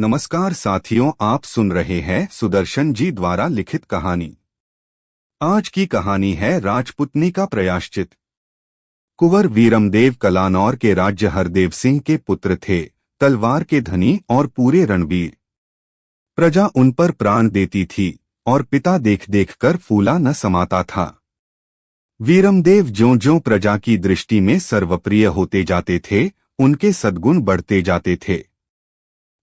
नमस्कार साथियों, आप सुन रहे हैं सुदर्शन जी द्वारा लिखित कहानी। आज की कहानी है राजपुतनी का प्रायश्चित। कुंवर वीरमदेव कलानौर के राज्य हरदेव सिंह के पुत्र थे, तलवार के धनी और पूरे रणवीर। प्रजा उन पर प्राण देती थी और पिता देख देख कर फूला न समाता था। वीरमदेव ज्यों-ज्यों प्रजा की दृष्टि में सर्वप्रिय होते जाते थे, उनके सद्गुण बढ़ते जाते थे।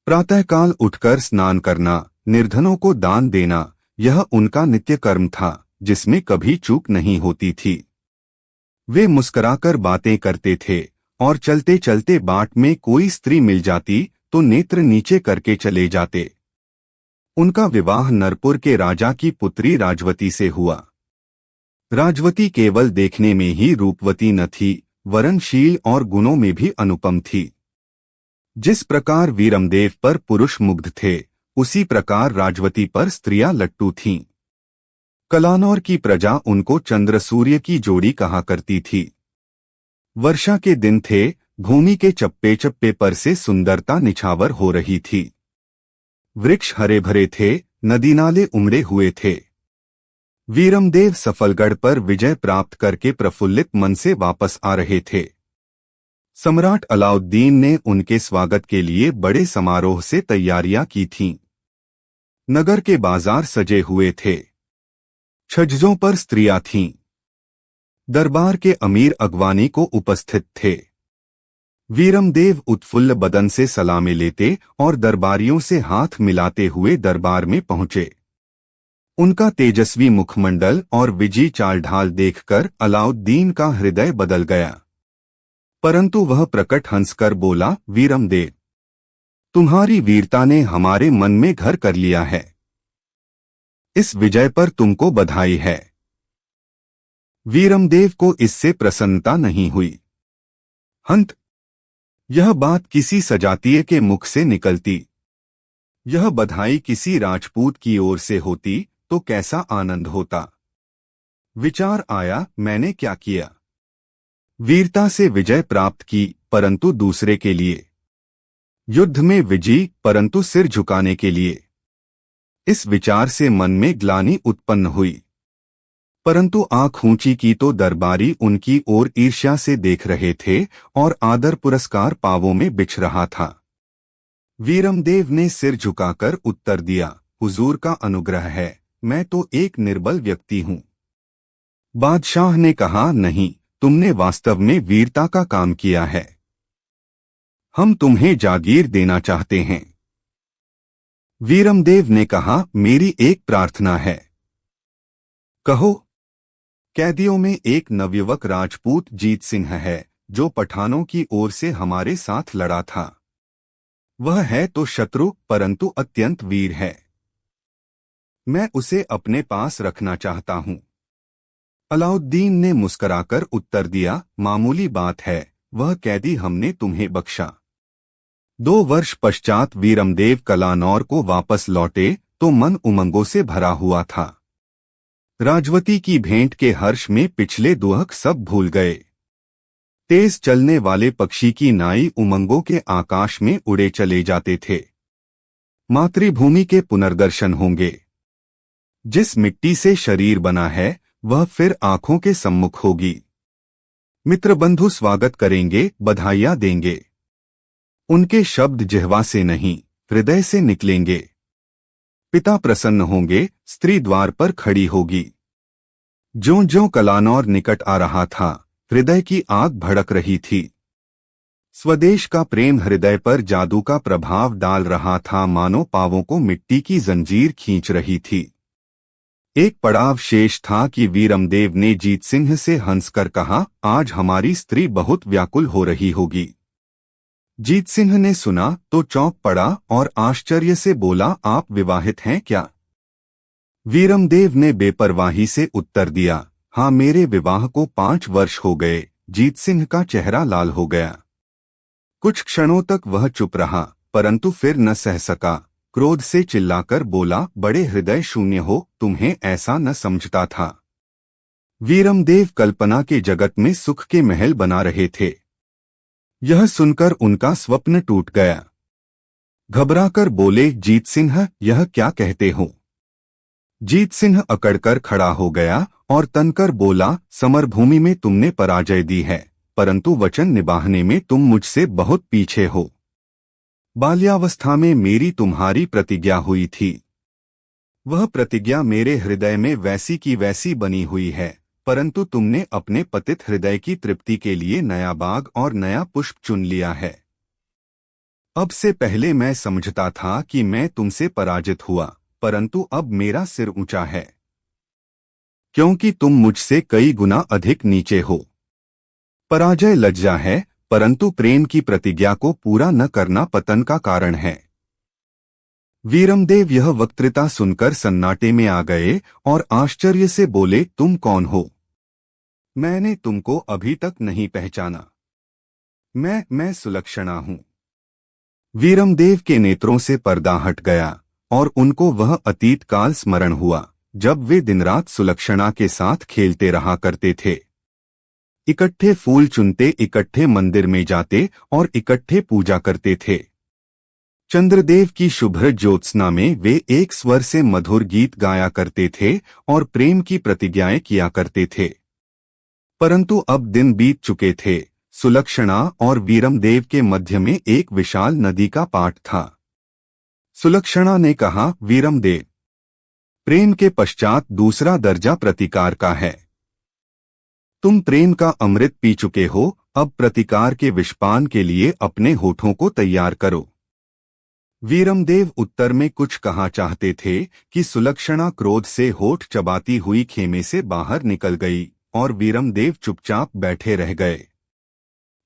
प्रातःकाल उठकर स्नान करना, निर्धनों को दान देना, यह उनका नित्य कर्म था, जिसमें कभी चूक नहीं होती थी। वे मुस्कुराकर बातें करते थे और चलते चलते बाट में कोई स्त्री मिल जाती तो नेत्र नीचे करके चले जाते। उनका विवाह नरपुर के राजा की पुत्री राजवती से हुआ। राजवती केवल देखने में ही रूपवती न थी, वरन शील और गुणों में भी अनुपम थी। जिस प्रकार वीरमदेव पर पुरुष मुग्ध थे, उसी प्रकार राजवती पर स्त्रियां लट्टू थीं। कलानौर की प्रजा उनको चंद्र सूर्य की जोड़ी कहा करती थी। वर्षा के दिन थे, भूमि के चप्पे चप्पे पर से सुंदरता निछावर हो रही थी। वृक्ष हरे भरे थे, नदी नाले उमड़े हुए थे। वीरमदेव सफलगढ़ पर विजय प्राप्त करके प्रफुल्लित मन से वापस आ रहे थे। सम्राट अलाउद्दीन ने उनके स्वागत के लिए बड़े समारोह से तैयारियां की थीं। नगर के बाजार सजे हुए थे। छज्जों पर स्त्रियां थीं। दरबार के अमीर अगवानी को उपस्थित थे। वीरमदेव उत्फुल्ल बदन से सलामी लेते और दरबारियों से हाथ मिलाते हुए दरबार में पहुंचे। उनका तेजस्वी मुखमंडल और विजयी चाल ढाल देखकर अलाउद्दीन का हृदय बदल गया। परंतु वह प्रकट हंसकर बोला, वीरमदेव, तुम्हारी वीरता ने हमारे मन में घर कर लिया है। इस विजय पर तुमको बधाई है। वीरमदेव को इससे प्रसन्नता नहीं हुई। हंत, यह बात किसी सजातीय के मुख से निकलती। यह बधाई किसी राजपूत की ओर से होती तो कैसा आनंद होता। विचार आया, मैंने क्या किया। वीरता से विजय प्राप्त की, परंतु दूसरे के लिए। युद्ध में विजयी, परंतु सिर झुकाने के लिए। इस विचार से मन में ग्लानि उत्पन्न हुई। परंतु आंख ऊंची की तो दरबारी उनकी ओर ईर्ष्या से देख रहे थे और आदर पुरस्कार पावों में बिछ रहा था। वीरमदेव ने सिर झुकाकर उत्तर दिया, हुजूर का अनुग्रह है, मैं तो एक निर्बल व्यक्ति हूं। बादशाह ने कहा, नहीं, तुमने वास्तव में वीरता का काम किया है। हम तुम्हें जागीर देना चाहते हैं। वीरमदेव ने कहा, मेरी एक प्रार्थना है। कहो। कैदियों में एक नवयुवक राजपूत जीत सिंह है, जो पठानों की ओर से हमारे साथ लड़ा था। वह है तो शत्रु, परंतु अत्यंत वीर है। मैं उसे अपने पास रखना चाहता हूं। अलाउद्दीन ने मुस्कुराकर उत्तर दिया, मामूली बात है, वह कैदी हमने तुम्हें बख्शा। 2 वर्ष पश्चात वीरमदेव कलानौर को वापस लौटे तो मन उमंगों से भरा हुआ था। राजवती की भेंट के हर्ष में पिछले दुख सब भूल गए। तेज चलने वाले पक्षी की नाई उमंगों के आकाश में उड़े चले जाते थे। मातृभूमि के पुनर्दर्शन होंगे। जिस मिट्टी से शरीर बना है, वह फिर आंखों के सम्मुख होगी। मित्र बंधु स्वागत करेंगे, बधाइयां देंगे। उनके शब्द जिह्वा से नहीं, हृदय से निकलेंगे। पिता प्रसन्न होंगे, स्त्री द्वार पर खड़ी होगी। ज्यों-ज्यों कलानौर निकट आ रहा था, हृदय की आग भड़क रही थी। स्वदेश का प्रेम हृदय पर जादू का प्रभाव डाल रहा था, मानो पांवों को मिट्टी की जंजीर खींच रही थी। एक पड़ाव शेष था कि वीरमदेव ने जीत सिंह से हंसकर कहा, आज हमारी स्त्री बहुत व्याकुल हो रही होगी। जीत सिंह ने सुना तो चौंक पड़ा और आश्चर्य से बोला, आप विवाहित हैं क्या? वीरमदेव ने बेपरवाही से उत्तर दिया, हाँ, मेरे विवाह को 5 वर्ष हो गए। जीत सिंह का चेहरा लाल हो गया। कुछ क्षणों तक वह चुप रहा, परंतु फिर न सह सका। क्रोध से चिल्लाकर बोला, बड़े हृदय शून्य हो, तुम्हें ऐसा न समझता था। वीरमदेव कल्पना के जगत में सुख के महल बना रहे थे। यह सुनकर उनका स्वप्न टूट गया। घबराकर बोले, जीत सिंह, यह क्या कहते हो? जीत सिंह अकड़कर खड़ा हो गया और तनकर बोला, समरभूमि में तुमने पराजय दी है, परंतु वचन निभाने में तुम मुझसे बहुत पीछे हो। बाल्यावस्था में मेरी तुम्हारी प्रतिज्ञा हुई थी। वह प्रतिज्ञा मेरे हृदय में वैसी की वैसी बनी हुई है, परंतु तुमने अपने पतित हृदय की तृप्ति के लिए नया बाग और नया पुष्प चुन लिया है। अब से पहले मैं समझता था कि मैं तुमसे पराजित हुआ, परंतु अब मेरा सिर ऊंचा है, क्योंकि तुम मुझसे कई गुना अधिक नीचे हो। पराजय लज्जा है, परंतु प्रेम की प्रतिज्ञा को पूरा न करना पतन का कारण है। वीरमदेव यह वक्तृता सुनकर सन्नाटे में आ गए और आश्चर्य से बोले, तुम कौन हो? मैंने तुमको अभी तक नहीं पहचाना। मैं सुलक्षणा हूं। वीरमदेव के नेत्रों से पर्दा हट गया और उनको वह अतीत काल स्मरण हुआ जब वे दिन रात सुलक्षणा के साथ खेलते रहा करते थे। इकट्ठे फूल चुनते, इकट्ठे मंदिर में जाते और इकट्ठे पूजा करते थे। चंद्रदेव की शुभ्र ज्योत्सना में वे एक स्वर से मधुर गीत गाया करते थे और प्रेम की प्रतिज्ञाएं किया करते थे। परंतु अब दिन बीत चुके थे। सुलक्षणा और वीरमदेव के मध्य में एक विशाल नदी का पाट था। सुलक्षणा ने कहा, वीरमदेव, प्रेम के पश्चात दूसरा दर्जा प्रतिकार का है। तुम प्रेम का अमृत पी चुके हो, अब प्रतिकार के विषपान के लिए अपने होठों को तैयार करो। वीरमदेव उत्तर में कुछ कहा चाहते थे कि सुलक्षणा क्रोध से होठ चबाती हुई खेमे से बाहर निकल गई और वीरमदेव चुपचाप बैठे रह गए।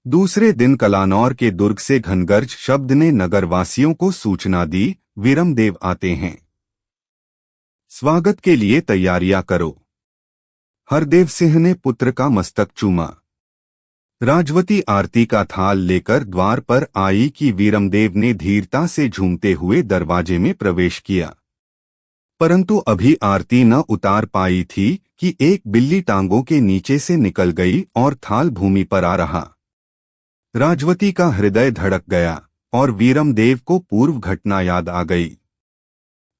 दूसरे दिन कलानौर के दुर्ग से घनगर्ज शब्द ने नगरवासियों को सूचना दी, वीरमदेव आते हैं, स्वागत के लिए तैयारियां करो। हरदेव सिंह ने पुत्र का मस्तक चूमा। राजवती आरती का थाल लेकर द्वार पर आई कि वीरमदेव ने धीरता से झूमते हुए दरवाजे में प्रवेश किया, परंतु अभी आरती न उतार पाई थी कि एक बिल्ली टांगों के नीचे से निकल गई और थाल भूमि पर आ रहा। राजवती का हृदय धड़क गया और वीरमदेव को पूर्व घटना याद आ गई।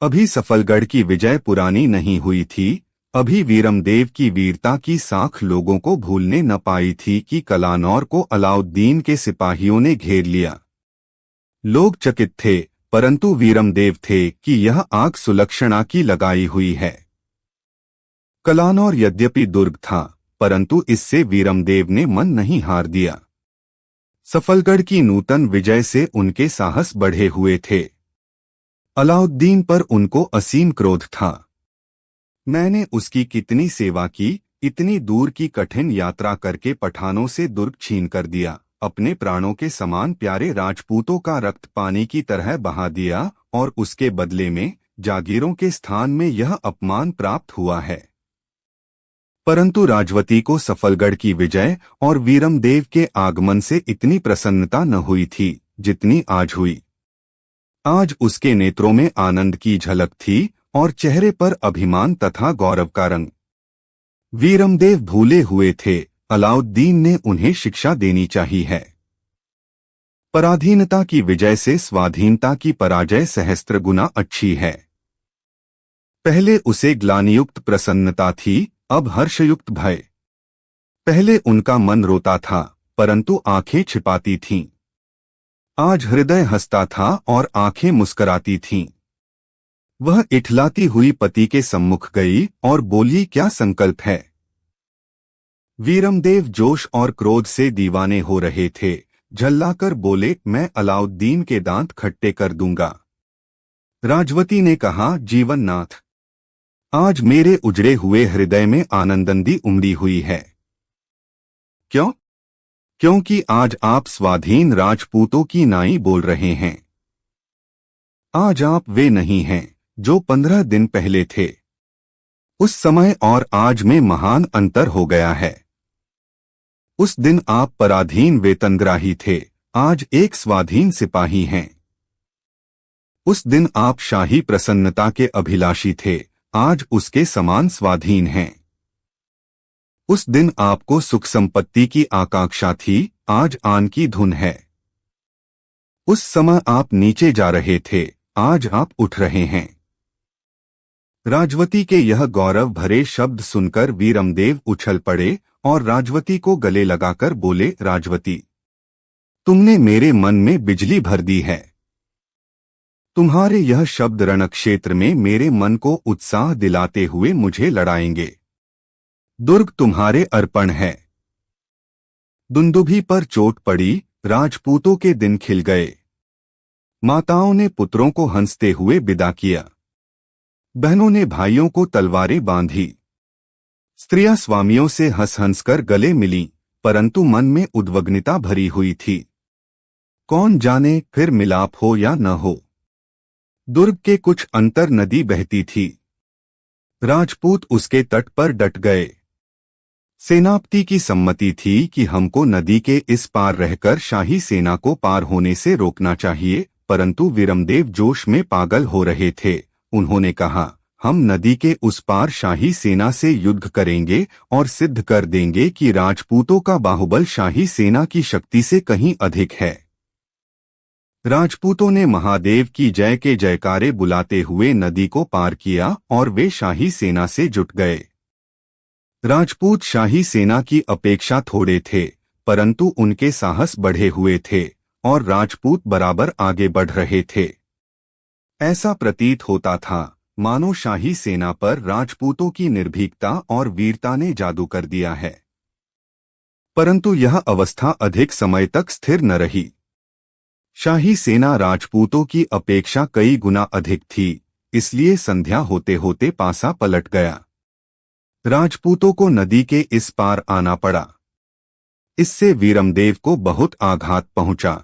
अभी सफलगढ़ की विजय पुरानी नहीं हुई थी। अभी वीरमदेव की वीरता की साख लोगों को भूलने न पाई थी कि कलानौर को अलाउद्दीन के सिपाहियों ने घेर लिया। लोग चकित थे, परंतु वीरमदेव थे कि यह आग सुलक्षणा की लगाई हुई है। कलानौर यद्यपि दुर्ग था, परंतु इससे वीरमदेव ने मन नहीं हार दिया। सफलगढ़ की नूतन विजय से उनके साहस बढ़े हुए थे। अलाउद्दीन पर उनको असीम क्रोध था। मैंने उसकी कितनी सेवा की, इतनी दूर की कठिन यात्रा करके पठानों से दुर्ग छीन कर दिया, अपने प्राणों के समान प्यारे राजपूतों का रक्त पानी की तरह बहा दिया और उसके बदले में जागीरों के स्थान में यह अपमान प्राप्त हुआ है। परंतु राजवती को सफलगढ़ की विजय और वीरमदेव के आगमन से इतनी प्रसन्नता न हुई थी जितनी आज हुई। आज उसके नेत्रों में आनंद की झलक थी और चेहरे पर अभिमान तथा गौरव का रंग। वीरमदेव भूले हुए थे, अलाउद्दीन ने उन्हें शिक्षा देनी चाहिए है। पराधीनता की विजय से स्वाधीनता की पराजय सहस्त्र गुना अच्छी है। पहले उसे ग्लानियुक्त प्रसन्नता थी, अब हर्षयुक्त भय। पहले उनका मन रोता था, परंतु आंखें छिपाती थीं। आज हृदय हंसता था और आंखें मुस्कराती थीं। वह इठलाती हुई पति के सम्मुख गई और बोली, क्या संकल्प है? वीरमदेव जोश और क्रोध से दीवाने हो रहे थे। झल्लाकर बोले, मैं अलाउद्दीन के दांत खट्टे कर दूंगा। राजवती ने कहा, जीवननाथ, आज मेरे उजड़े हुए हृदय में आनंदंदी उमड़ी हुई है। क्यों? क्योंकि आज आप स्वाधीन राजपूतों की नाई बोल रहे हैं। आज आप वे नहीं हैं जो 15 दिन पहले थे। उस समय और आज में महान अंतर हो गया है। उस दिन आप पराधीन वेतनग्राही थे, आज एक स्वाधीन सिपाही हैं। उस दिन आप शाही प्रसन्नता के अभिलाषी थे, आज उसके समान स्वाधीन हैं। उस दिन आपको सुख संपत्ति की आकांक्षा थी, आज आन की धुन है। उस समय आप नीचे जा रहे थे, आज आप उठ रहे हैं। राजवती के यह गौरव भरे शब्द सुनकर वीरमदेव उछल पड़े और राजवती को गले लगाकर बोले, राजवती, तुमने मेरे मन में बिजली भर दी है। तुम्हारे यह शब्द रणक्षेत्र में मेरे मन को उत्साह दिलाते हुए मुझे लड़ाएंगे। दुर्ग तुम्हारे अर्पण है। दुंदुभी पर चोट पड़ी, राजपूतों के दिन खिल गए। माताओं ने पुत्रों को हंसते हुए विदा किया। बहनों ने भाइयों को तलवारें बांधी। स्त्रियां स्वामियों से हंस हंसकर गले मिलीं, परंतु मन में उद्विग्नता भरी हुई थी। कौन जाने फिर मिलाप हो या न हो। दुर्ग के कुछ अंतर नदी बहती थी। राजपूत उसके तट पर डट गए। सेनापति की सम्मति थी कि हमको नदी के इस पार रहकर शाही सेना को पार होने से रोकना चाहिए, परंतु वीरमदेव जोश में पागल हो रहे थे। उन्होंने कहा, हम नदी के उस पार शाही सेना से युद्ध करेंगे और सिद्ध कर देंगे कि राजपूतों का बाहुबल शाही सेना की शक्ति से कहीं अधिक है। राजपूतों ने महादेव की जय के जयकारे बुलाते हुए नदी को पार किया और वे शाही सेना से जुट गए। राजपूत शाही सेना की अपेक्षा थोड़े थे, परंतु उनके साहस बढ़े हुए थे और राजपूत बराबर आगे बढ़ रहे थे। ऐसा प्रतीत होता था मानो शाही सेना पर राजपूतों की निर्भीकता और वीरता ने जादू कर दिया है। परंतु यह अवस्था अधिक समय तक स्थिर न रही। शाही सेना राजपूतों की अपेक्षा कई गुना अधिक थी, इसलिए संध्या होते होते पासा पलट गया। राजपूतों को नदी के इस पार आना पड़ा। इससे वीरमदेव को बहुत आघात पहुंचा।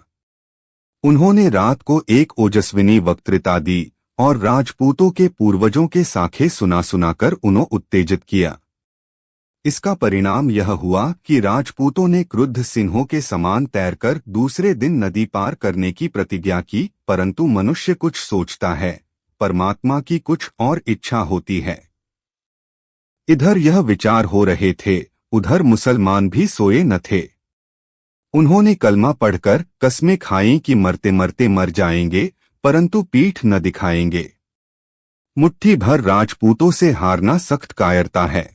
उन्होंने रात को एक ओजस्विनी वक्तृता दी और राजपूतों के पूर्वजों के साखे सुना सुनाकर उन्हें उत्तेजित किया। इसका परिणाम यह हुआ कि राजपूतों ने क्रुद्ध सिंहों के समान तैरकर दूसरे दिन नदी पार करने की प्रतिज्ञा की, परंतु मनुष्य कुछ सोचता है, परमात्मा की कुछ और इच्छा होती है। इधर यह विचार हो रहे थे, उधर मुसलमान भी सोए न थे। उन्होंने कलमा पढ़कर कस्में खाईं कि मरते मरते मर जाएंगे, परंतु पीठ न दिखाएंगे। मुट्ठी भर राजपूतों से हारना सख्त कायरता है।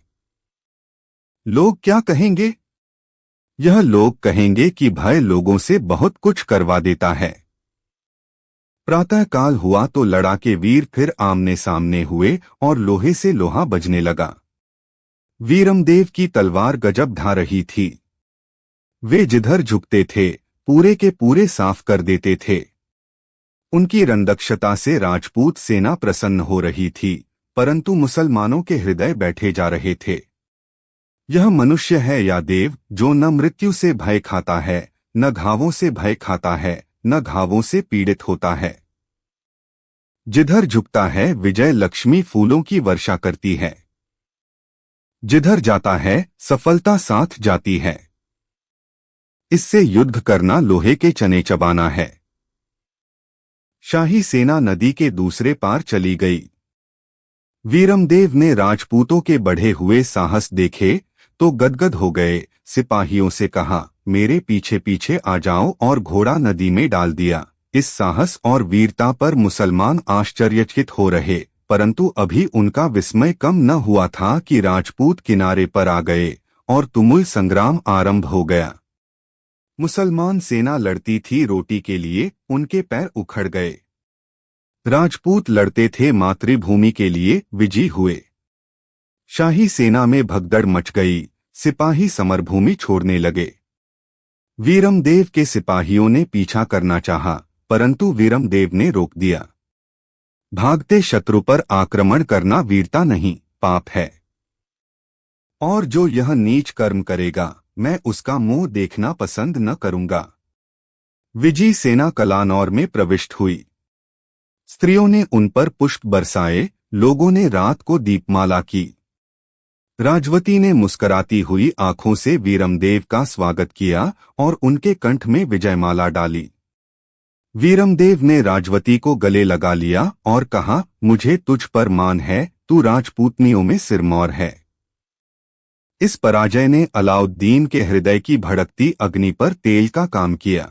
लोग क्या कहेंगे? यह लोग कहेंगे कि भय लोगों से बहुत कुछ करवा देता है। प्रातःकाल हुआ तो लड़ाके वीर फिर आमने सामने हुए और लोहे से लोहा बजने लगा। वीरमदेव की तलवार गजब ढा रही थी। वे जिधर झुकते थे पूरे के पूरे साफ कर देते थे। उनकी रणदक्षता से राजपूत सेना प्रसन्न हो रही थी, परंतु मुसलमानों के हृदय बैठे जा रहे थे। यह मनुष्य है या देव जो न मृत्यु से भय खाता है, न घावों से भय खाता है, न घावों से पीड़ित होता है। जिधर झुकता है विजय लक्ष्मी फूलों की वर्षा करती है। जिधर जाता है सफलता साथ जाती है। इससे युद्ध करना लोहे के चने चबाना है। शाही सेना नदी के दूसरे पार चली गई। वीरमदेव ने राजपूतों के बढ़े हुए साहस देखे तो गदगद हो गए। सिपाहियों से कहा, मेरे पीछे पीछे आ जाओ और घोड़ा नदी में डाल दिया। इस साहस और वीरता पर मुसलमान आश्चर्यचकित हो रहे, परंतु अभी उनका विस्मय कम न हुआ था कि राजपूत किनारे पर आ गए और तुमुल संग्राम आरंभ हो गया। मुसलमान सेना लड़ती थी रोटी के लिए, उनके पैर उखड़ गए। राजपूत लड़ते थे मातृभूमि के लिए, विजयी हुए। शाही सेना में भगदड़ मच गई, सिपाही समरभूमि छोड़ने लगे। वीरमदेव के सिपाहियों ने पीछा करना चाहा, परंतु वीरमदेव ने रोक दिया। भागते शत्रु पर आक्रमण करना वीरता नहीं, पाप है। और जो यह नीच कर्म करेगा, मैं उसका मुंह देखना पसंद न करूंगा। विजयी सेना कलानौर में प्रविष्ट हुई। स्त्रियों ने उन पर पुष्प बरसाए, लोगों ने रात को दीपमाला की। राजवती ने मुस्कुराती हुई आंखों से वीरमदेव का स्वागत किया और उनके कंठ में विजयमाला डाली। वीरमदेव ने राजवती को गले लगा लिया और कहा, मुझे तुझ पर मान है, तू राजपूतनियों में सिरमौर है। इस पराजय ने अलाउद्दीन के हृदय की भड़कती अग्नि पर तेल का काम किया।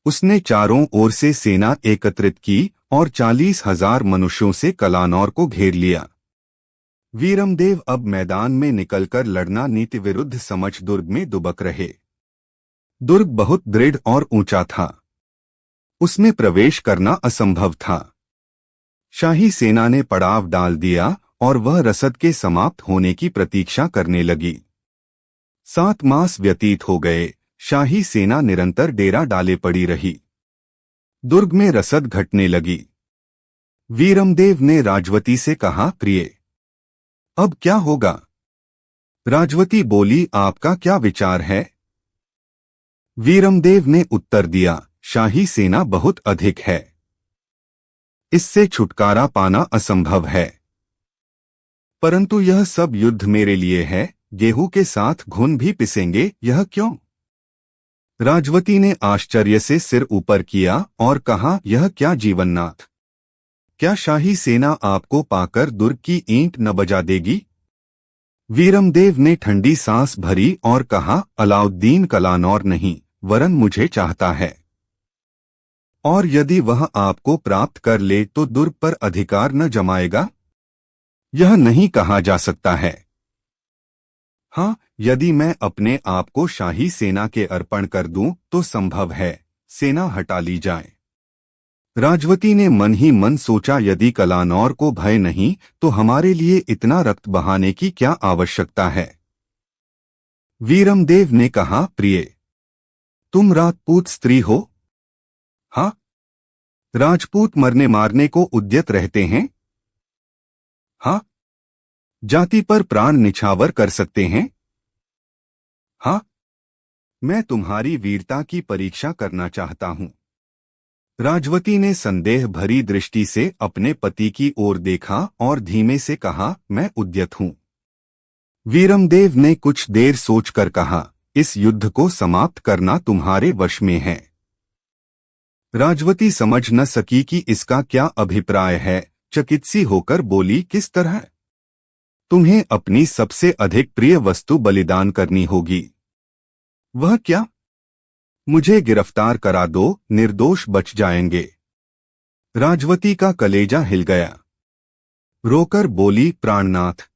उसने चारों ओर से सेना एकत्रित की और 40,000 मनुष्यों से कलानौर को घेर लिया। वीरमदेव अब मैदान में निकलकर लड़ना नीति विरुद्ध समझ दुर्ग में दुबक रहे। दुर्ग बहुत दृढ़ और ऊंचा था। उसमें प्रवेश करना असंभव था। शाही सेना ने पड़ाव डाल दिया और वह रसद के समाप्त होने की प्रतीक्षा करने लगी। 7 मास व्यतीत हो गए। शाही सेना निरंतर डेरा डाले पड़ी रही। दुर्ग में रसद घटने लगी। वीरमदेव ने राजवती से कहा, प्रिय, अब क्या होगा? राजवती बोली, आपका क्या विचार है? वीरमदेव ने उत्तर दिया, शाही सेना बहुत अधिक है। इससे छुटकारा पाना असंभव है। परंतु यह सब युद्ध मेरे लिए है। गेहूं के साथ घुन भी पिसेंगे, यह क्यों? राजवती ने आश्चर्य से सिर ऊपर किया और कहा, यह क्या जीवननाथ, क्या शाही सेना आपको पाकर दुर्ग की ईंट न बजा देगी? वीरमदेव ने ठंडी सांस भरी और कहा, अलाउद्दीन कलानौर नहीं वरन मुझे चाहता है, और यदि वह आपको प्राप्त कर ले तो दुर्ग पर अधिकार न जमाएगा? यह नहीं कहा जा सकता है। हाँ, यदि मैं अपने आप को शाही सेना के अर्पण कर दूं तो संभव है सेना हटा ली जाए। राजवती ने मन ही मन सोचा, यदि कलानौर को भय नहीं तो हमारे लिए इतना रक्त बहाने की क्या आवश्यकता है? वीरमदेव ने कहा, प्रिय, तुम राजपूत स्त्री हो? हाँ। राजपूत मरने मारने को उद्यत रहते हैं? हाँ। जाति पर प्राण निछावर कर सकते हैं? हाँ। मैं तुम्हारी वीरता की परीक्षा करना चाहता हूं। राजवती ने संदेह भरी दृष्टि से अपने पति की ओर देखा और धीमे से कहा, मैं उद्यत हूं। वीरमदेव ने कुछ देर सोचकर कहा, इस युद्ध को समाप्त करना तुम्हारे वश में है। राजवती समझ न सकी कि इसका क्या अभिप्राय है। चकित सी होकर बोली, किस तरह? तुम्हें अपनी सबसे अधिक प्रिय वस्तु बलिदान करनी होगी। वह क्या? मुझे गिरफ्तार करा दो, निर्दोष बच जाएंगे। राजवती का कलेजा हिल गया। रोकर बोली, प्राणनाथ,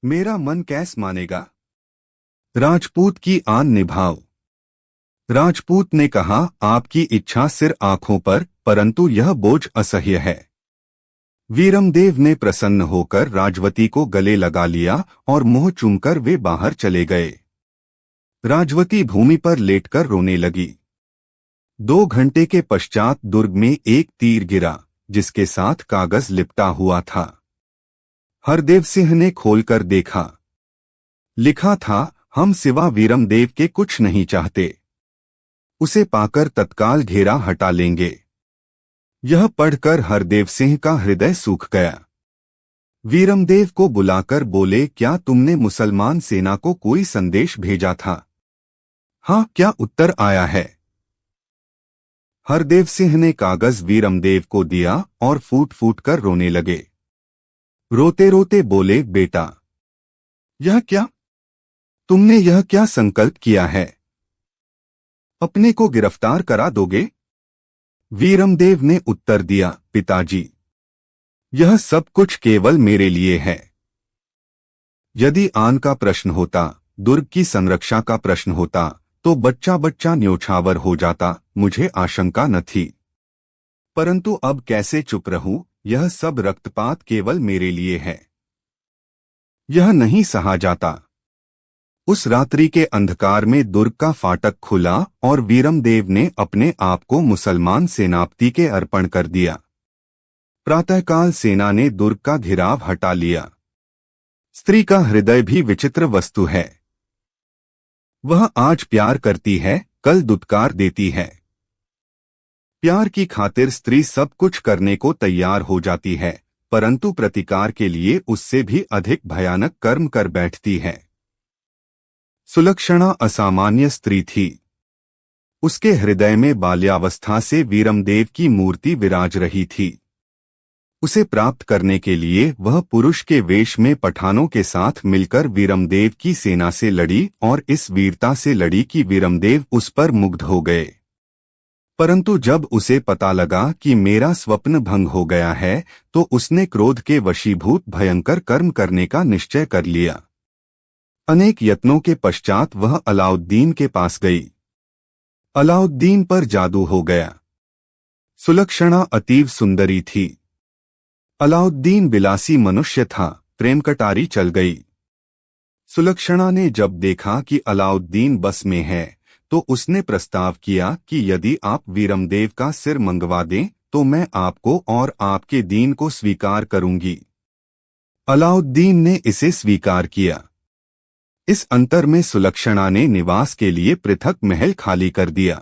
मेरा मन कैसे मानेगा? राजपूत की आन निभाओ। राजपूत ने कहा, आपकी इच्छा सिर आंखों पर, परंतु यह बोझ असह्य है। वीरमदेव ने प्रसन्न होकर राजवती को गले लगा लिया और मुंह चूमकर वे बाहर चले गए। राजवती भूमि पर लेटकर रोने लगी। 2 घंटे के पश्चात दुर्ग में एक तीर गिरा जिसके साथ कागज लिपटा हुआ था। हरदेव सिंह ने खोलकर देखा। लिखा था, हम सिवा वीरमदेव के कुछ नहीं चाहते। उसे पाकर तत्काल घेरा हटा लेंगे। यह पढ़कर हरदेव सिंह का हृदय सूख गया। वीरमदेव को बुलाकर बोले, क्या तुमने मुसलमान सेना को कोई संदेश भेजा था? हाँ, क्या उत्तर आया है? हरदेव सिंह ने कागज वीरमदेव को दिया और फूट फूट कर रोने लगे। रोते रोते बोले, बेटा, यह क्या? तुमने यह क्या संकल्प किया है? अपने को गिरफ्तार करा दोगे? वीरमदेव ने उत्तर दिया, पिताजी, यह सब कुछ केवल मेरे लिए है। यदि आन का प्रश्न होता, दुर्ग की संरक्षा का प्रश्न होता, तो बच्चा बच्चा न्योछावर हो जाता, मुझे आशंका न थी। परंतु अब कैसे चुप रहूं? यह सब रक्तपात केवल मेरे लिए है। यह नहीं सहा जाता। उस रात्रि के अंधकार में दुर्ग का फाटक खुला और वीरमदेव ने अपने आप को मुसलमान सेनापति के अर्पण कर दिया। प्रातःकाल सेना ने दुर्ग का घिराव हटा लिया। स्त्री का हृदय भी विचित्र वस्तु है। वह आज प्यार करती है, कल दुत्कार देती है। प्यार की खातिर स्त्री सब कुछ करने को तैयार हो जाती है, परंतु प्रतिकार के लिए उससे भी अधिक भयानक कर्म कर बैठती है। सुलक्षणा असामान्य स्त्री थी। उसके हृदय में बाल्यावस्था से वीरमदेव की मूर्ति विराज रही थी। उसे प्राप्त करने के लिए वह पुरुष के वेश में पठानों के साथ मिलकर वीरमदेव की सेना से लड़ी और इस वीरता से लड़ी कि वीरमदेव उस पर मुग्ध हो गए। परंतु जब उसे पता लगा कि मेरा स्वप्न भंग हो गया है तो उसने क्रोध के वशीभूत भयंकर कर्म करने का निश्चय कर लिया। अनेक यत्नों के पश्चात वह अलाउद्दीन के पास गई। अलाउद्दीन पर जादू हो गया। सुलक्षणा अतीव सुंदरी थी। अलाउद्दीन विलासी मनुष्य था। प्रेम कटारी चल गई। सुलक्षणा ने जब देखा कि अलाउद्दीन बस में है तो उसने प्रस्ताव किया कि यदि आप वीरमदेव का सिर मंगवा दें तो मैं आपको और आपके दीन को स्वीकार करूंगी। अलाउद्दीन ने इसे स्वीकार किया। इस अंतर में सुलक्षणा ने निवास के लिए पृथक महल खाली कर दिया।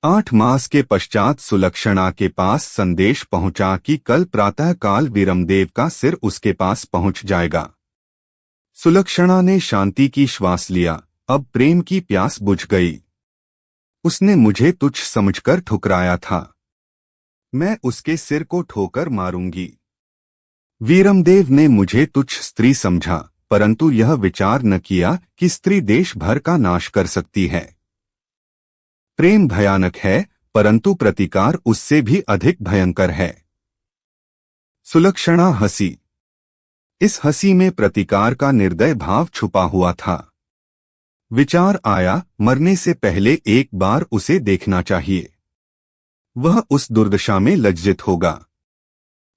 8 मास के पश्चात सुलक्षणा के पास संदेश पहुंचा कि कल प्रातः काल वीरमदेव का सिर उसके पास पहुंच जाएगा। सुलक्षणा ने शांति की श्वास लिया। अब प्रेम की प्यास बुझ गई। उसने मुझे तुच्छ समझकर ठुकराया था। मैं उसके सिर को ठोकर मारूंगी। वीरमदेव ने मुझे तुच्छ स्त्री समझा, परंतु यह विचार न किया कि स्त्री देश भर का नाश कर सकती है। प्रेम भयानक है, परंतु प्रतिकार उससे भी अधिक भयंकर है। सुलक्षणा हंसी। इस हंसी में प्रतिकार का निर्दय भाव छुपा हुआ था। विचार आया, मरने से पहले एक बार उसे देखना चाहिए। वह उस दुर्दशा में लज्जित होगा,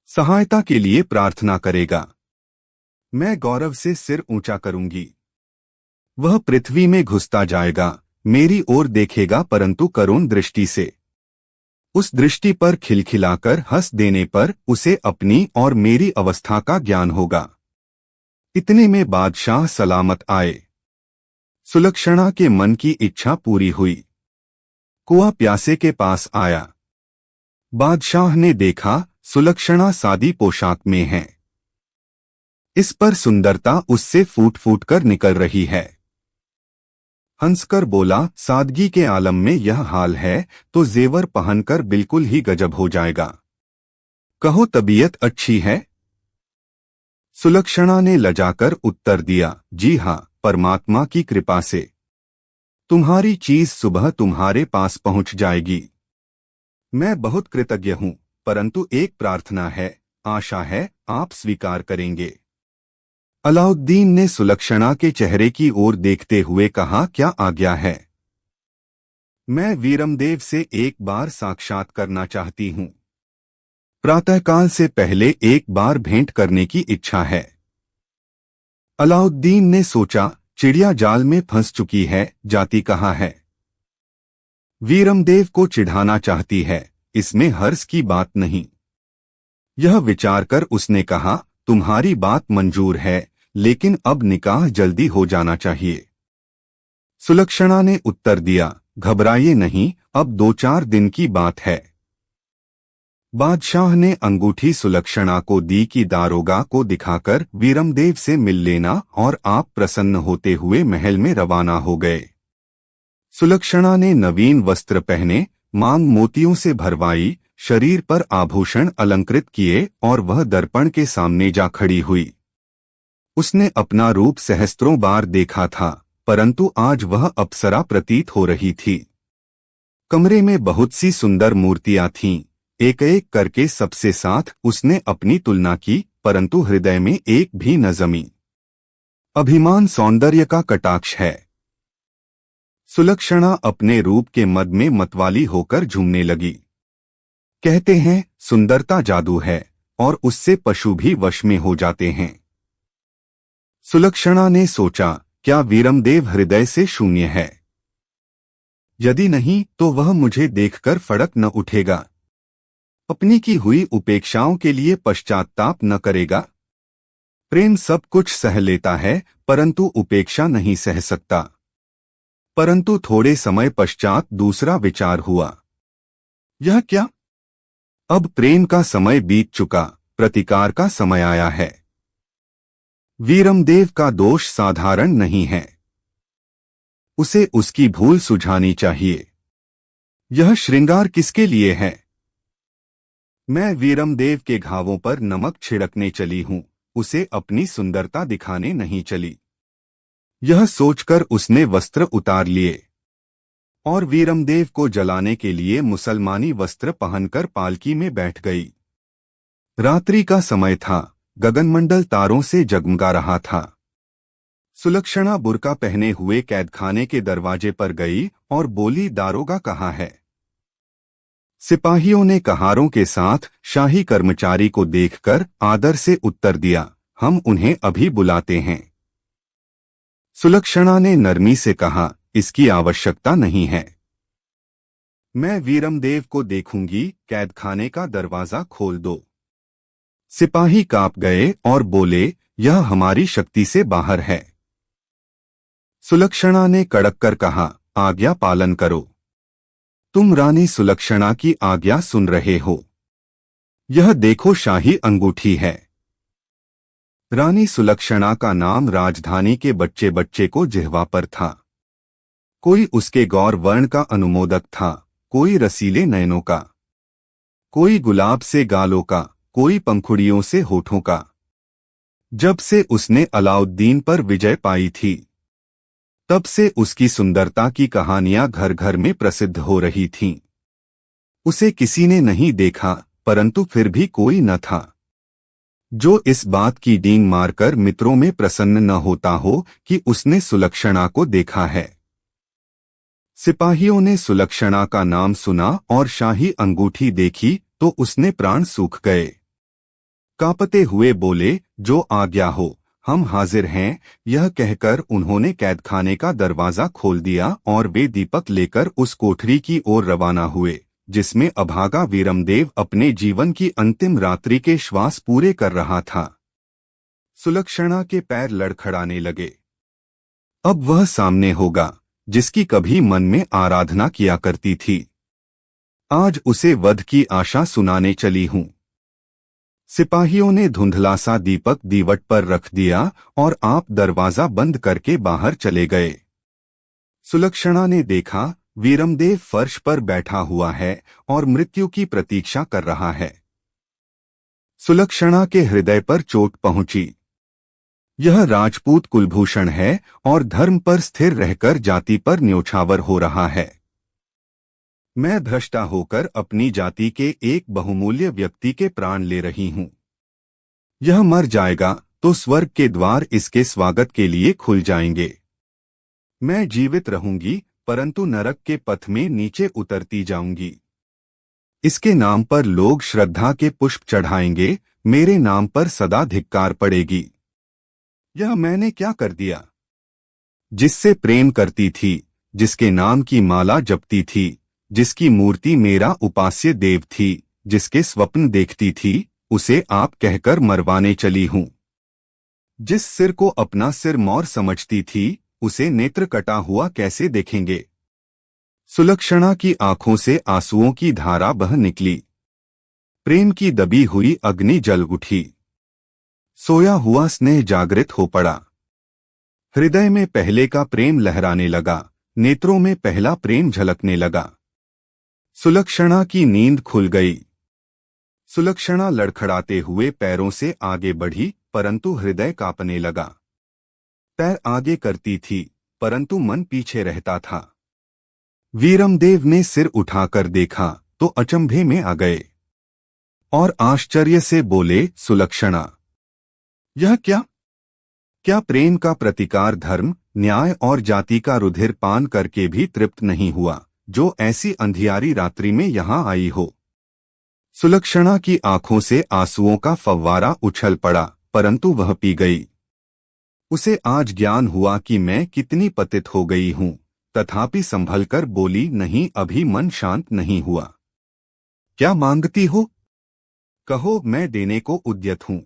सहायता के लिए प्रार्थना करेगा। मैं गौरव से सिर ऊंचा करूंगी। वह पृथ्वी में घुसता जाएगा, मेरी ओर देखेगा परंतु करुण दृष्टि से। उस दृष्टि पर खिलखिलाकर हंस देने पर उसे अपनी और मेरी अवस्था का ज्ञान होगा। इतने में बादशाह सलामत आए। सुलक्षणा के मन की इच्छा पूरी हुई। कुआं प्यासे के पास आया। बादशाह ने देखा सुलक्षणा सादी पोशाक में है। इस पर सुंदरता उससे फूट फूट कर निकल रही है। हंसकर बोला, सादगी के आलम में यह हाल है तो जेवर पहनकर बिल्कुल ही गजब हो जाएगा। कहो तबीयत अच्छी है? सुलक्षणा ने लजाकर उत्तर दिया, जी हाँ, परमात्मा की कृपा से। तुम्हारी चीज सुबह तुम्हारे पास पहुंच जाएगी। मैं बहुत कृतज्ञ हूं, परंतु एक प्रार्थना है, आशा है आप स्वीकार करेंगे। अलाउद्दीन ने सुलक्षणा के चेहरे की ओर देखते हुए कहा, क्या आज्ञा है? मैं वीरमदेव से एक बार साक्षात करना चाहती हूं। प्रातःकाल से पहले एक बार भेंट करने की इच्छा है। अलाउद्दीन ने सोचा, चिड़िया जाल में फंस चुकी है, जाती कहाँ है? वीरमदेव को चिढ़ाना चाहती है, इसमें हर्ष की बात नहीं। यह विचार कर उसने कहा, तुम्हारी बात मंजूर है, लेकिन अब निकाह जल्दी हो जाना चाहिए। सुलक्षणा ने उत्तर दिया, घबराइए नहीं, अब 2-4 दिन की बात है। बादशाह ने अंगूठी सुलक्षणा को दी कि दारोगा को दिखाकर वीरमदेव से मिल लेना और आप प्रसन्न होते हुए महल में रवाना हो गए। सुलक्षणा ने नवीन वस्त्र पहने, मांग मोतियों से भरवाई, शरीर पर आभूषण अलंकृत किए और वह दर्पण के सामने जा खड़ी हुई। उसने अपना रूप सहस्त्रों बार देखा था, परंतु आज वह अप्सरा प्रतीत हो रही थी। कमरे में बहुत सी सुंदर मूर्तियां थीं। एक एक करके सबसे साथ उसने अपनी तुलना की, परंतु हृदय में एक भी न जमी। अभिमान सौंदर्य का कटाक्ष है। सुलक्षणा अपने रूप के मद में मतवाली होकर झूमने लगी। कहते हैं सुंदरता जादू है और उससे पशु भी वश में हो जाते हैं। सुलक्षणा ने सोचा, क्या वीरमदेव हृदय से शून्य है? यदि नहीं तो वह मुझे देखकर फड़क न उठेगा, अपनी की हुई उपेक्षाओं के लिए पश्चाताप न करेगा। प्रेम सब कुछ सह लेता है, परंतु उपेक्षा नहीं सह सकता। परंतु थोड़े समय पश्चात दूसरा विचार हुआ। यह क्या? अब प्रेम का समय बीत चुका, प्रतिकार का समय आया है। वीरमदेव का दोष साधारण नहीं है। उसे उसकी भूल सुझानी चाहिए। यह श्रृंगार किसके लिए है? मैं वीरमदेव के घावों पर नमक छिड़कने चली हूं, उसे अपनी सुंदरता दिखाने नहीं चली। यह सोचकर उसने वस्त्र उतार लिए और वीरमदेव को जलाने के लिए मुसलमानी वस्त्र पहनकर पालकी में बैठ गई। रात्रि का समय था, गगनमंडल तारों से जगमगा रहा था। सुलक्षणा बुर्का पहने हुए कैदखाने के दरवाजे पर गई और बोली, दारोगा कहाँ है? सिपाहियों ने कहारों के साथ शाही कर्मचारी को देखकर आदर से उत्तर दिया, हम उन्हें अभी बुलाते हैं। सुलक्षणा ने नरमी से कहा, इसकी आवश्यकता नहीं है, मैं वीरमदेव को देखूंगी, कैदखाने का दरवाजा खोल दो। सिपाही कांप गए और बोले, यह हमारी शक्ति से बाहर है। सुलक्षणा ने कड़क कर कहा, आज्ञा पालन करो। तुम रानी सुलक्षणा की आज्ञा सुन रहे हो। यह देखो शाही अंगूठी है। रानी सुलक्षणा का नाम राजधानी के बच्चे बच्चे को जिह्वा पर था। कोई उसके गौर वर्ण का अनुमोदक था, कोई रसीले नयनों का, कोई गुलाब से गालों का, कोई पंखुड़ियों से होठों का। जब से उसने अलाउद्दीन पर विजय पाई थी, तब से उसकी सुंदरता की कहानियां घर घर में प्रसिद्ध हो रही थीं। उसे किसी ने नहीं देखा, परंतु फिर भी कोई न था जो इस बात की डींग मारकर मित्रों में प्रसन्न न होता हो कि उसने सुलक्षणा को देखा है। सिपाहियों ने सुलक्षणा का नाम सुना और शाही अंगूठी देखी तो उसने प्राण सूख गए। कांपते हुए बोले, जो आज्ञा हो, हम हाजिर हैं। यह कहकर उन्होंने कैदखाने का दरवाजा खोल दिया और वे दीपक लेकर उस कोठरी की ओर रवाना हुए जिसमें अभागा वीरमदेव अपने जीवन की अंतिम रात्रि के श्वास पूरे कर रहा था। सुलक्षणा के पैर लड़खड़ाने लगे। अब वह सामने होगा जिसकी कभी मन में आराधना किया करती थी। आज उसे वध की आशा सुनाने चली हूं। सिपाहियों ने धुंधला सा दीपक दीवट पर रख दिया और आप दरवाजा बंद करके बाहर चले गए। सुलक्षणा ने देखा, वीरमदेव फर्श पर बैठा हुआ है और मृत्यु की प्रतीक्षा कर रहा है। सुलक्षणा के हृदय पर चोट पहुंची। यह राजपूत कुलभूषण है और धर्म पर स्थिर रहकर जाति पर न्योछावर हो रहा है। मैं भ्रष्टा होकर अपनी जाति के एक बहुमूल्य व्यक्ति के प्राण ले रही हूं। यह मर जाएगा तो स्वर्ग के द्वार इसके स्वागत के लिए खुल जाएंगे। मैं जीवित रहूंगी परंतु नरक के पथ में नीचे उतरती जाऊंगी। इसके नाम पर लोग श्रद्धा के पुष्प चढ़ाएंगे, मेरे नाम पर सदा धिक्कार पड़ेगी। यह मैंने क्या कर दिया? जिससे प्रेम करती थी, जिसके नाम की माला जपती थी, जिसकी मूर्ति मेरा उपास्य देव थी, जिसके स्वप्न देखती थी, उसे आप कहकर मरवाने चली हूं। जिस सिर को अपना सिर मौर समझती थी, उसे नेत्र कटा हुआ कैसे देखेंगे? सुलक्षणा की आंखों से आंसुओं की धारा बह निकली। प्रेम की दबी हुई अग्नि जल उठी। सोया हुआ स्नेह जागृत हो पड़ा। हृदय में पहले का प्रेम लहराने लगा, नेत्रों में पहला प्रेम झलकने लगा। सुलक्षणा की नींद खुल गई। सुलक्षणा लड़खड़ाते हुए पैरों से आगे बढ़ी, परंतु हृदय कांपने लगा। पैर आगे करती थी, परंतु मन पीछे रहता था। वीरमदेव ने सिर उठाकर देखा तो अचंभे में आ गए और आश्चर्य से बोले, सुलक्षणा, यह क्या? क्या प्रेम का प्रतिकार धर्म, न्याय और जाति का रुधिर पान करके भी तृप्त नहीं हुआ, जो ऐसी अंधियारी रात्रि में यहां आई हो? सुलक्षणा की आंखों से आंसुओं का फव्वारा उछल पड़ा, परंतु वह पी गई। उसे आज ज्ञान हुआ कि मैं कितनी पतित हो गई हूं, तथापि संभलकर बोली, नहीं, अभी मन शांत नहीं हुआ। क्या मांगती हो? कहो, मैं देने को उद्यत हूं।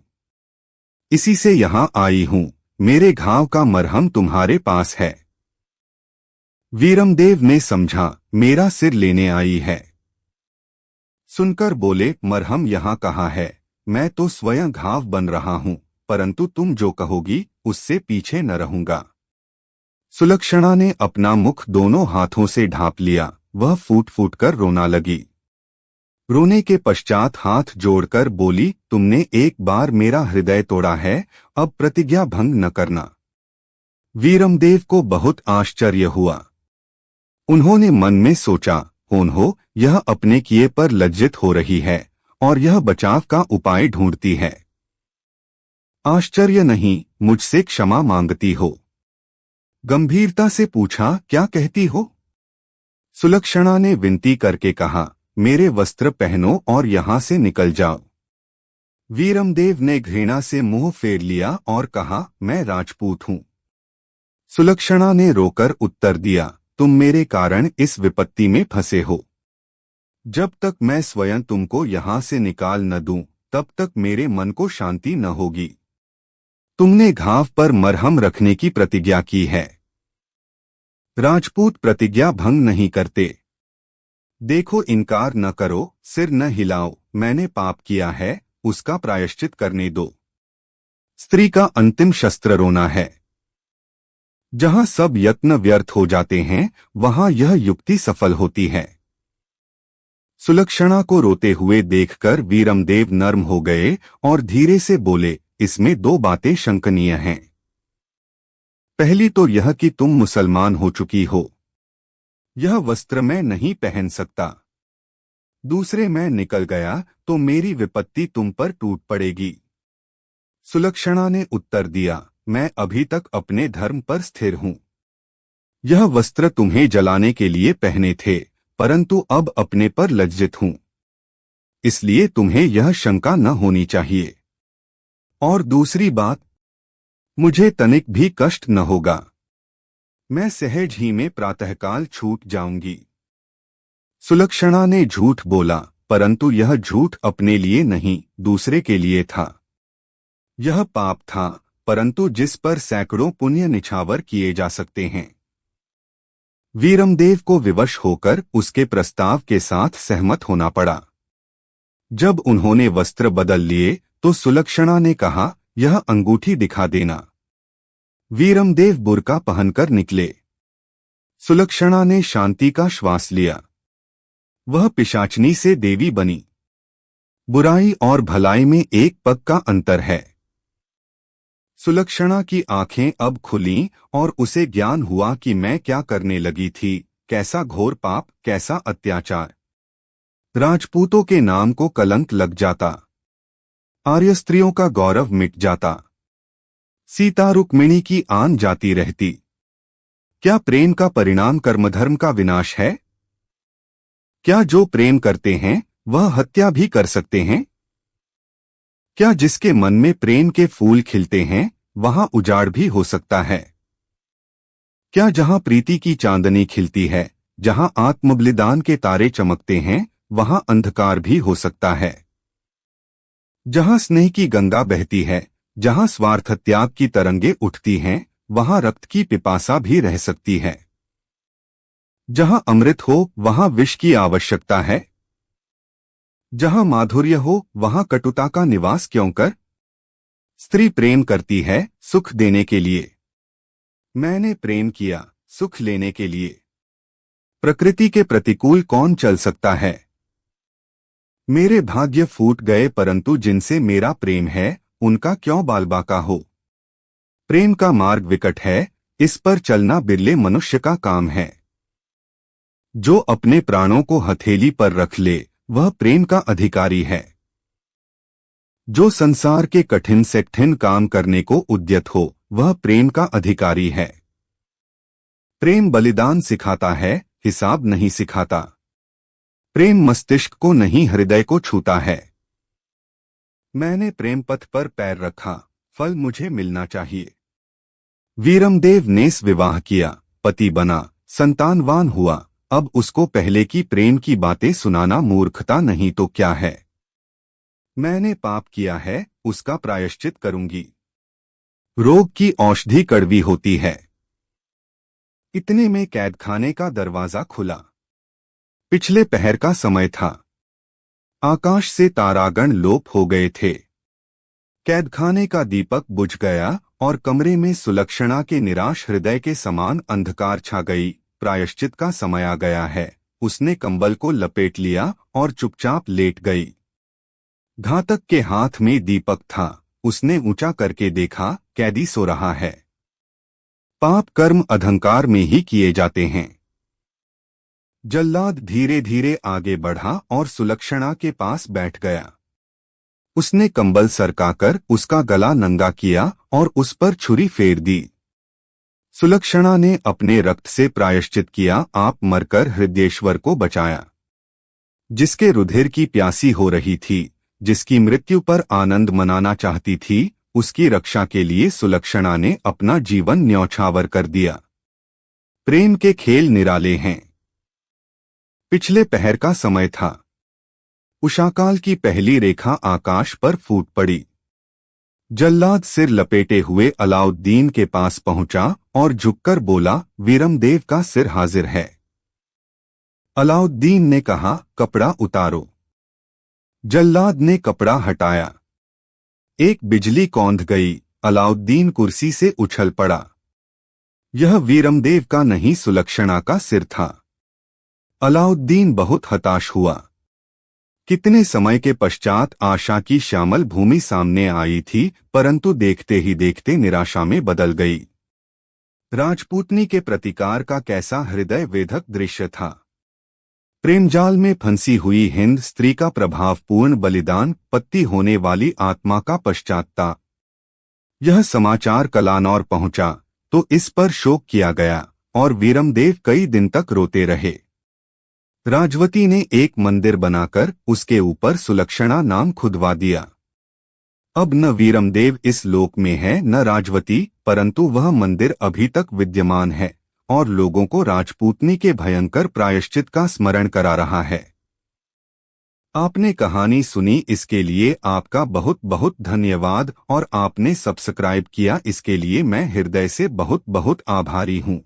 इसी से यहां आई हूं, मेरे घाव का मरहम तुम्हारे पास है। वीरमदेव ने समझा, मेरा सिर लेने आई है। सुनकर बोले, मरहम यहाँ कहाँ है? मैं तो स्वयं घाव बन रहा हूं, परंतु तुम जो कहोगी उससे पीछे न रहूंगा। सुलक्षणा ने अपना मुख दोनों हाथों से ढांप लिया। वह फूट फूट कर रोना लगी। रोने के पश्चात हाथ जोड़कर बोली, तुमने एक बार मेरा हृदय तोड़ा है, अब प्रतिज्ञा भंग न करना। वीरमदेव को बहुत आश्चर्य हुआ। उन्होंने मन में सोचा, कौन हो, यह अपने किए पर लज्जित हो रही है और यह बचाव का उपाय ढूंढती है। आश्चर्य नहीं, मुझसे क्षमा मांगती हो। गंभीरता से पूछा, क्या कहती हो? सुलक्षणा ने विनती करके कहा, मेरे वस्त्र पहनो और यहां से निकल जाओ। वीरमदेव ने घृणा से मुंह फेर लिया और कहा, मैं राजपूत हूं। सुलक्षणा ने रोकर उत्तर दिया, तुम मेरे कारण इस विपत्ति में फंसे हो। जब तक मैं स्वयं तुमको यहां से निकाल न दूं, तब तक मेरे मन को शांति न होगी। तुमने घाव पर मरहम रखने की प्रतिज्ञा की है। राजपूत प्रतिज्ञा भंग नहीं करते। देखो, इनकार न करो, सिर न हिलाओ, मैंने पाप किया है, उसका प्रायश्चित करने दो। स्त्री का अंतिम शस्त्र रोना है। जहां सब यत्न व्यर्थ हो जाते हैं, वहां यह युक्ति सफल होती है। सुलक्षणा को रोते हुए देखकर वीरमदेव नर्म हो गए और धीरे से बोले, इसमें दो बातें शंकनीय हैं। पहली तो यह कि तुम मुसलमान हो चुकी हो। यह वस्त्र मैं नहीं पहन सकता। दूसरे, मैं निकल गया तो मेरी विपत्ति तुम पर टूट पड़ेगी। सुलक्षणा ने उत्तर दिया, मैं अभी तक अपने धर्म पर स्थिर हूं। यह वस्त्र तुम्हें जलाने के लिए पहने थे, परंतु अब अपने पर लज्जित हूं। इसलिए तुम्हें यह शंका न होनी चाहिए। और दूसरी बात, मुझे तनिक भी कष्ट न होगा। मैं सहज ही में प्रातःकाल छूट जाऊंगी। सुलक्षणा ने झूठ बोला, परंतु यह झूठ अपने लिए नहीं, दूसरे के लिए था। यह पाप था, परंतु जिस पर सैकड़ों पुण्य निछावर किए जा सकते हैं। वीरमदेव को विवश होकर उसके प्रस्ताव के साथ सहमत होना पड़ा। जब उन्होंने वस्त्र बदल लिए तो सुलक्षणा ने कहा, यह अंगूठी दिखा देना। वीरमदेव बुर्का पहनकर निकले। सुलक्षणा ने शांति का श्वास लिया। वह पिशाचनी से देवी बनी। बुराई और भलाई में एक पग का अंतर है। सुलक्षणा की आंखें अब खुलीं और उसे ज्ञान हुआ कि मैं क्या करने लगी थी, कैसा घोर पाप, कैसा अत्याचार। राजपूतों के नाम को कलंक लग जाता। आर्य स्त्रियों का गौरव मिट जाता। सीता रुक्मिणी की आन जाती रहती। क्या प्रेम का परिणाम कर्मधर्म का विनाश है? क्या जो प्रेम करते हैं वह हत्या भी कर सकते हैं? क्या जिसके मन में प्रेम के फूल खिलते हैं वहां उजाड़ भी हो सकता है? क्या जहां प्रीति की चांदनी खिलती है, जहां आत्मबलिदान के तारे चमकते हैं, वहां अंधकार भी हो सकता है? जहां स्नेह की गंगा बहती है, जहां स्वार्थ त्याग की तरंगे उठती हैं, वहां रक्त की पिपासा भी रह सकती है। जहां अमृत हो वहां विष की आवश्यकता है। जहां माधुर्य हो वहां कटुता का निवास क्यों कर? स्त्री प्रेम करती है सुख देने के लिए। मैंने प्रेम किया सुख लेने के लिए। प्रकृति के प्रतिकूल कौन चल सकता है? मेरे भाग्य फूट गए, परंतु जिनसे मेरा प्रेम है उनका क्यों बालबाका हो? प्रेम का मार्ग विकट है, इस पर चलना बिरले मनुष्य का काम है। जो अपने प्राणों को हथेली पर रख ले वह प्रेम का अधिकारी है। जो संसार के कठिन से कठिन काम करने को उद्यत हो वह प्रेम का अधिकारी है। प्रेम बलिदान सिखाता है, हिसाब नहीं सिखाता। प्रेम मस्तिष्क को नहीं हृदय को छूता है। मैंने प्रेम पथ पर पैर रखा, फल मुझे मिलना चाहिए। वीरमदेव ने विवाह किया, पति बना, संतानवान हुआ। अब उसको पहले की प्रेम की बातें सुनाना मूर्खता नहीं तो क्या है? मैंने पाप किया है, उसका प्रायश्चित करूंगी। रोग की औषधि कड़वी होती है। इतने में कैदखाने का दरवाजा खुला। पिछले पहर का समय था। आकाश से तारागण लोप हो गए थे। कैदखाने का दीपक बुझ गया और कमरे में सुलक्षणा के निराश हृदय के समान अंधकार छा गई। प्रायश्चित का समय आ गया है। उसने कंबल को लपेट लिया और चुपचाप लेट गई। घातक के हाथ में दीपक था। उसने ऊंचा करके देखा, कैदी सो रहा है। पाप कर्म अहंकार में ही किए जाते हैं। जल्लाद धीरे धीरे आगे बढ़ा और सुलक्षणा के पास बैठ गया। उसने कंबल सरकाकर उसका गला नंगा किया और उस पर छुरी फेर दी। सुलक्षणा ने अपने रक्त से प्रायश्चित किया, आप मरकर हृदयेश्वर को बचाया। जिसके रुधिर की प्यासी हो रही थी, जिसकी मृत्यु पर आनंद मनाना चाहती थी, उसकी रक्षा के लिए सुलक्षणा ने अपना जीवन न्यौछावर कर दिया। प्रेम के खेल निराले हैं। पिछले पहर का समय था। उषाकाल की पहली रेखा आकाश पर फूट पड़ी। जल्लाद सिर लपेटे हुए अलाउद्दीन के पास पहुंचा और झुककर बोला, वीरमदेव का सिर हाजिर है। अलाउद्दीन ने कहा, कपड़ा उतारो। जल्लाद ने कपड़ा हटाया। एक बिजली कौंध गई। अलाउद्दीन कुर्सी से उछल पड़ा। यह वीरमदेव का नहीं, सुलक्षणा का सिर था। अलाउद्दीन बहुत हताश हुआ। कितने समय के पश्चात आशा की श्यामल भूमि सामने आई थी, परंतु देखते ही देखते निराशा में बदल गई। राजपूतनी के प्रतिकार का कैसा हृदय वेधक दृश्य था। प्रेमजाल में फंसी हुई हिंद स्त्री का प्रभावपूर्ण बलिदान, पत्ती होने वाली आत्मा का पश्चात्ताप। यह समाचार कलानौर पहुंचा तो इस पर शोक किया गया और वीरमदेव कई दिन तक रोते रहे। राजवती ने एक मंदिर बनाकर उसके ऊपर सुलक्षणा नाम खुदवा दिया। अब न वीरमदेव इस लोक में है न राजवती, परंतु वह मंदिर अभी तक विद्यमान है और लोगों को राजपूतनी के भयंकर प्रायश्चित का स्मरण करा रहा है। आपने कहानी सुनी, इसके लिए आपका बहुत बहुत धन्यवाद और आपने सब्सक्राइब किया, इसके लिए मैं हृदय से बहुत बहुत आभारी हूँ।